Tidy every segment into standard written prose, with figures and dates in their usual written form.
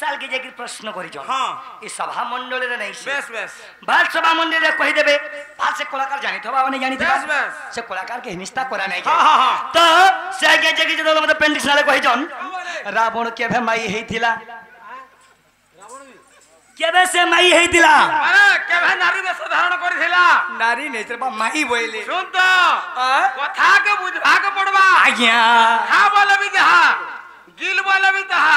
साल के जाकर प्रश्न करी जन हां ई सभा मंडल रे नहीं बेस बेस बाल सभा मंडल रे कहि देबे बाल से कलाकार जानि थबा नहीं जानि थबा बेस बेस से कलाकार के निष्ठा करा नहीं हां हां हां तो से आगे जाके जदो मत पेंडिक्स नाले कहि जन रावण के भे माई हेथिला केबे से माई हेथिला अरे केबे नारी बेस धारण करथिला नारी नहीं रे बा माई बोइले सुन तो कथा के बुझवा के पड़बा आज्ञा हां बोले भी जहा गिल बोले भी तहा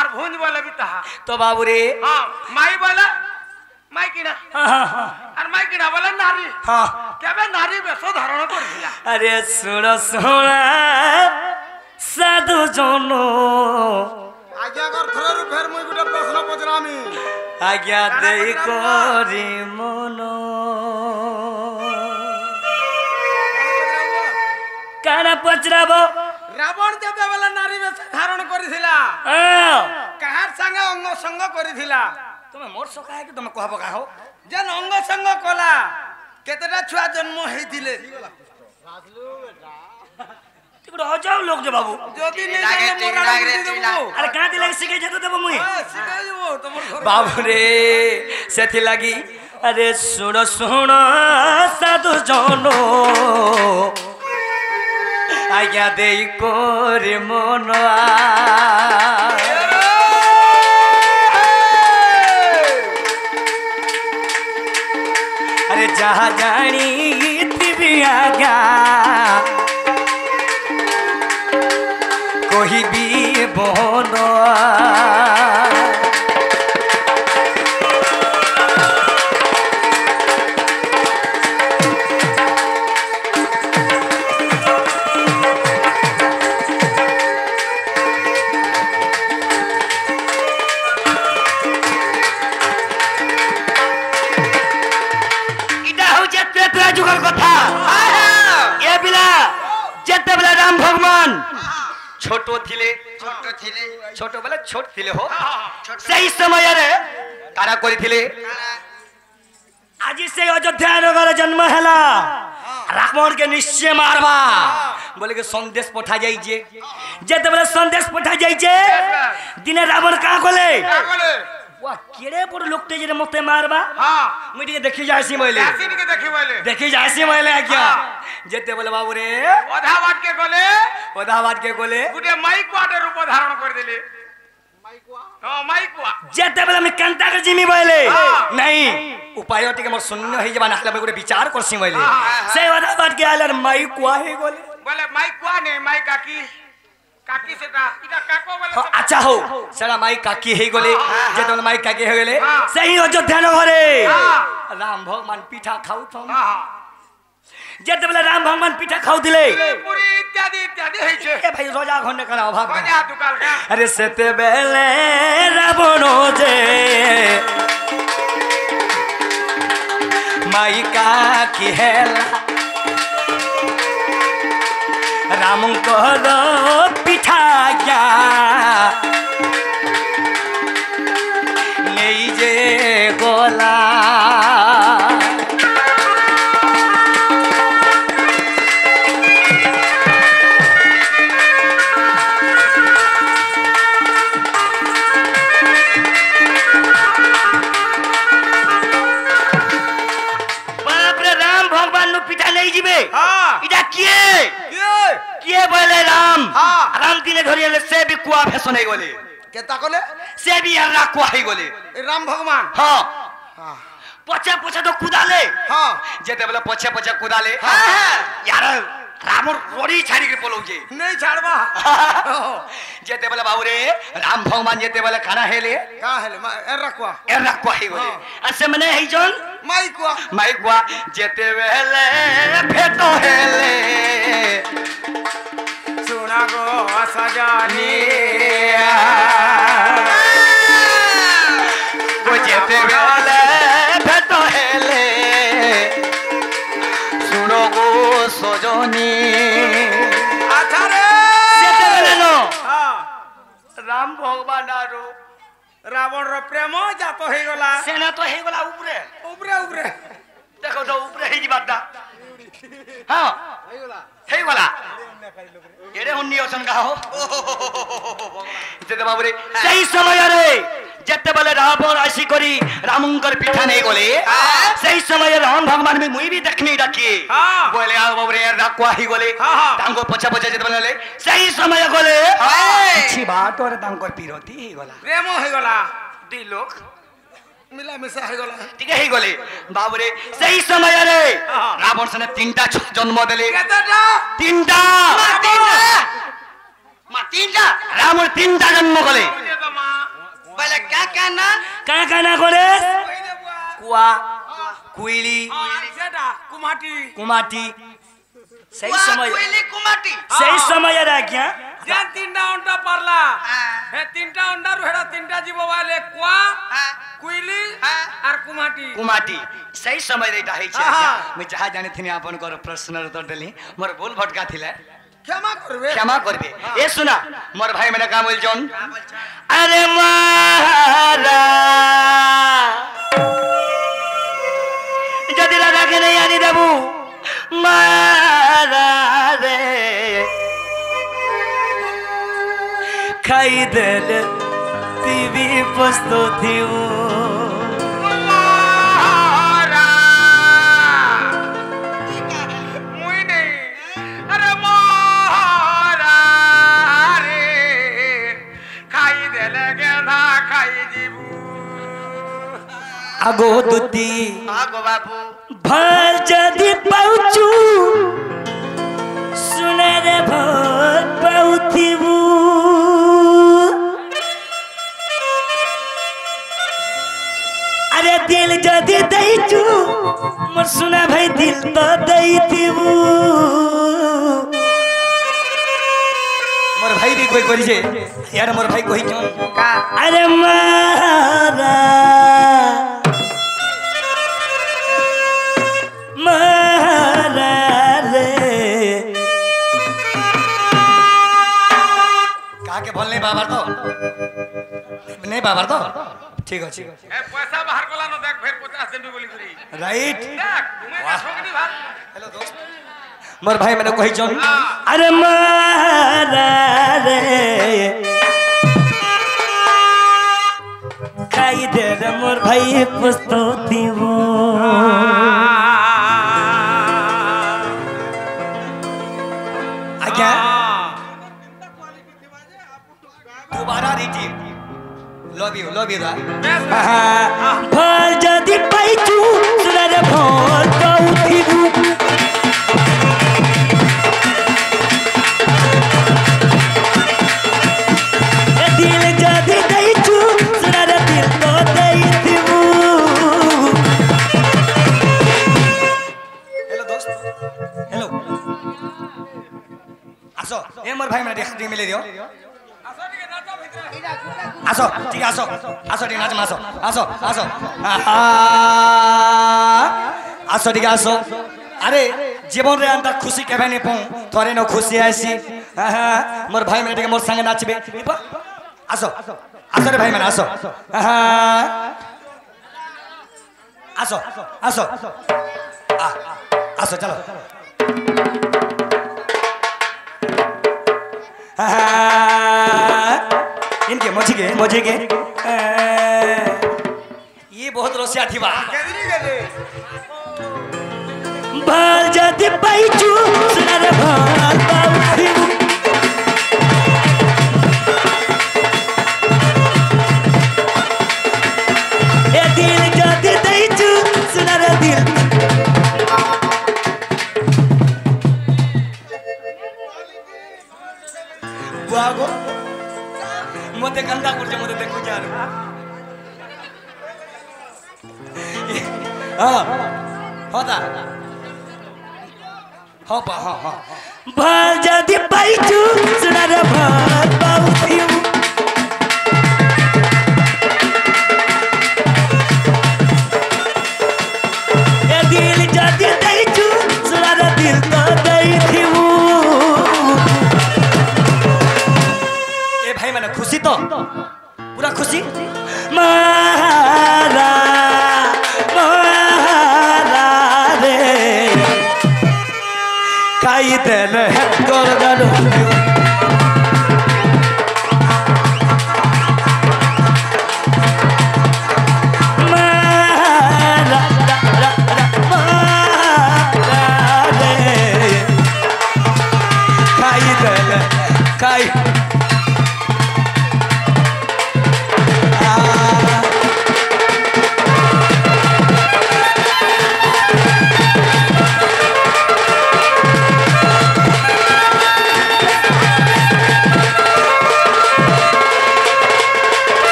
और भुंज बोले भी तहा तो बाबू रे हां माई बोले माई किना हां हां और माई किना बोले नारी हां केबे नारी बेस धारण करथिला अरे सुनो सुना साधु जनो आज्ञा कर थोर फेर मुई गुटे प्रश्न पचरामी आज्ञा देई करी मनो काना पचराबो रावण जबे वाला नारी बेस धारण करथिला कहार संग अंग संग करथिला तुम मोर सका है कि तुम कहबो का हो जन अंग संग कला केतेटा छुआ जन्म हेतिले तिकडे हो जाओ लोग जो बाबू जदी नै जाने मोरा देबो अरे का दिले सिखे जतो देबो मुई सिखाई देबो तमर घर बाबू रे सेथि लागी अरे सुनो सुनो साधु जनो आज्ञा देई कोरे मनो अरे जहाँ जानी तिबी आज्ञा कोई भी बोनो जुगर कथा ए बिला जेते बेला राम भगवान छोटो थिले छोटो बेला छोट थिले हो सही समय रे तारा करी थिले आज से अयोध्या नगर जन्म हैला रावण के निश्चय मारबा बोले के संदेश पठा जाई जे जेते बेला संदेश पठा जाई जे दिने रावण का कोले वाह केड़े बड़ लोकटे जे मते मारबा हां मुई देखि जायसी मइले यासीन के देखि जायसी मइले क्या जेते बोले बाबू रे ओधावाद के गोले गुटे माइक वाटे रूप धारण कर देले हां माइक वा जेते बोले मैं कांता के जिमी मइले नहीं उपाय टिके मोर शून्य होई जबा नाले गुटे विचार करसी मइले से ओधावाद के आले माइक वा हे बोले माइक वा ने माइक काकी से ता इटा काको बोले अच्छा हो सेला माई काकी हे गोले जे तोन माई काकी हे गेले सही अयोध्या नगरे राम भगवान पीठा खाउ थम जे तबला राम भगवान पीठा खाउ दिले पूरी इत्यादि होई छे ए भाई रोजा घंटे करा अभाव रोजा दुकाल का अरे सेते बेले रावण जे माई काकी हेला राम कर पिठाया ले जे गोला बाप रे राम भगवान नु पिठा नहीं जीवे हां इटा किए बोले राम राम दिने धरिले से भी कुआ फेस नहीं गोले केता कोले से भी यार कुआ ही गोले राम भगवान हां पछे पछे तो कुदाले हां जेते बोले पछे पछे कुदाले यार राम रोड़ी छाड़ी के पलो जे नहीं छाड़बा जेते बोले बाबू रे राम भगवान जेते बोले खाना हेले का हेले ए रखवा ही गोले असे मने है जन माइक वा जेते बेले भेटो हेले सुना गो सजानी वो जेते बेले भेटो हेले सुनो गो सजनी अच्छा रे जेते बेले नो राम भगवान आरो रावण रो प्रेम जातो हे गला सेना तो हे गला ऊपरे देखो तो ऊपरे हे जीवाता हां हे गला एरे हुन्नी ओसन का हो जेते बाबू रे सही समय रे करी रामंकर पीठा नहीं गले सही समय राम भगवान में मुई भी देखनी डाकी बोले आ बाबरे राकुआ ही गले तांको पछा पछा जत बनले सही समय गले अच्छी बात और तांको पिरोती ही गला प्रेम हो गला दी लोग मिला मिसा है गला ठीक है ही गले बाबरे सही समय रे रावण सने तीनटा जन्म देले तीनटा तीनटा रावण तीनटा जन्म गले बोले क्या कहना करे कुआ कुइली कुमाटी सही समय सही समय रे क्या जे तीनटा अंडा परला हे तीनटा अंडा रुहेड़ा तीनटा जीव वाले कुआ कुइली और कुमाटी सही समय रेटा है छे मैं चाह जाने थिने अपन कर प्रश्न उत्तर देली मोर बोल भटका थिले क्षमा करबे ए सुना मोर भाई मेरा काम बोल जोन अरे मारा जदि राजा के नहीं आनी देबू मारा रे खाई देल टीवी पस्तो थियो आगो दुती आगो बाबू भल जदि पाउचू सुने रे भल पाउथिबू अरे दिल जदि दैचू मोर सुना भाई दिल तो दैथिबू मोर भाई भी कोई करी जे यार मोर भाई कोई क्यों का अरे मारा बोलने बाबर तो नहीं बाबर तो ठीक है ए पैसा बाहर कोला न देख फिर 50 दिन भी बोली करी राइट देख तुम्हें ठोकनी भाग हेलो दोस्त मोर भाई मैंने कही जोन अरे मारा रे खाई दे रे मोर भाई पछतोती वो आज्ञा दोबारा रीति लव यू दा भल जदि पाइचू सुना रे भल तो उठिबू ए दिल जदि दैचू सुना रे दिल तो दैथिबू हेलो दोस्त हेलो आसो ए मोर भाई मेरा देख मिले दियो आसो ठीक आसो आसो ठीक नाच मासो आसो आसो आसो ठीक आसो अरे जीवन रे अंदर खुशी केबे ने पौ थोरे न खुशी आसी मोर भाई मेरे मोर संग नाचबे आसो आसो रे भाई मन आसो आसो आसो आसो चलो इनके मजे के ये बहुत रोसिया थी बा भल जदि पाइचू सुना रे भल पाउथिबू ए दिल जदि दैचू सुना रे दिल बुआगो मते गंदा करजे मते देखो यार होता हो पा हां भल जदि पाइचू सुना रे भल पाउथिबू ए दिल जदि दैचू सुना रे दिल तो दैथिबू ए भाई माने खुशी तो पूरा खुशी मारा मारा रे खाई देल है गोरगन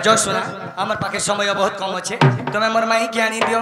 जो सुना आमर पाखे समय बहुत कम अच्छे तुम्हें मोर माई के आनी दियो